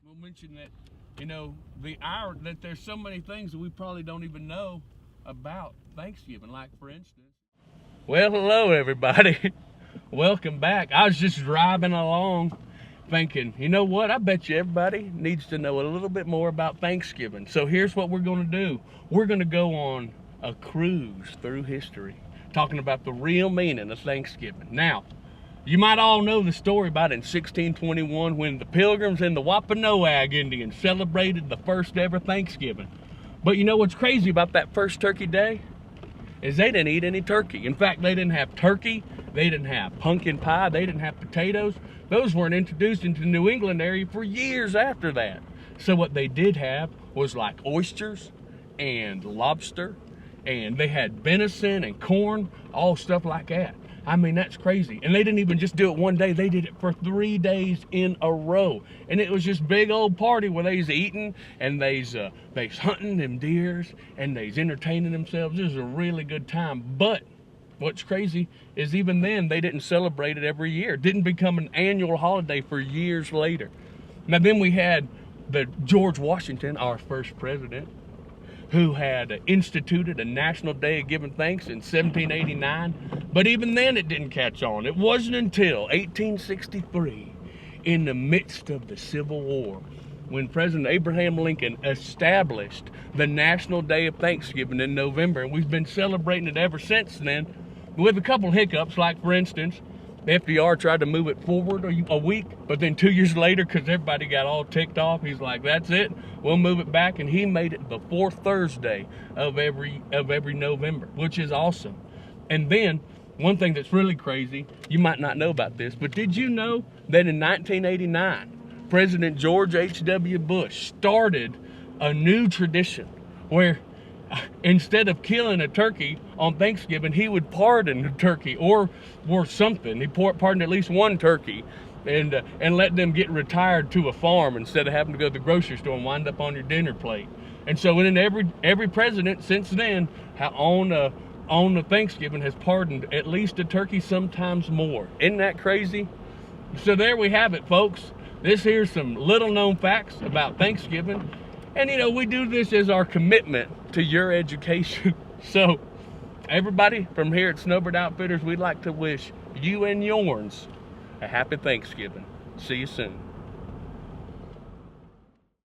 We'll mention that, you know, that there's so many things that we probably don't even know about Thanksgiving. Like, for instance, well, hello everybody. Welcome back. I was just driving along thinking, you know what, I bet you everybody needs to know a little bit more about Thanksgiving. So here's what we're going to do. We're going to go on a cruise through history, talking about the real meaning of Thanksgiving. Now, you might all know the story about in 1621 when the Pilgrims and the Wampanoag Indians celebrated the first ever Thanksgiving. But you know what's crazy about that first turkey day? Is they didn't eat any turkey. In fact, they didn't have turkey, they didn't have pumpkin pie, they didn't have potatoes. Those weren't introduced into the New England area for years after that. So what they did have was like oysters and lobster, and they had venison and corn, all stuff like that. I mean, that's crazy. And they didn't even just do it one day. They did it for 3 days in a row. And it was just big old party where they's eating and they's hunting them deers and they's entertaining themselves. It was a really good time. But what's crazy is even then they didn't celebrate it every year. It didn't become an annual holiday for years later. Now then we had the George Washington, our first president, who had instituted a National Day of Giving Thanks in 1789. But even then it didn't catch on. It wasn't until 1863, in the midst of the Civil War, when President Abraham Lincoln established the National Day of Thanksgiving in November. And we've been celebrating it ever since then, with a couple hiccups, like for instance, FDR tried to move it forward a week, but then 2 years later, because everybody got all ticked off, he's like, that's it, we'll move it back, and he made it the fourth Thursday of every November, which is awesome. And then, one thing that's really crazy, you might not know about this, but did you know that in 1989, President George H.W. Bush started a new tradition where instead of killing a turkey on Thanksgiving, he would pardon a turkey or something. He pardoned at least one turkey and let them get retired to a farm instead of having to go to the grocery store and wind up on your dinner plate. And so then every president since then on the Thanksgiving has pardoned at least a turkey, sometimes more. Isn't that crazy? So there we have it, folks. This here's some little known facts about Thanksgiving. And, you know, we do this as our commitment to your education. So, everybody from here at Snowbird Outfitters, we'd like to wish you and yourns a happy Thanksgiving. See you soon.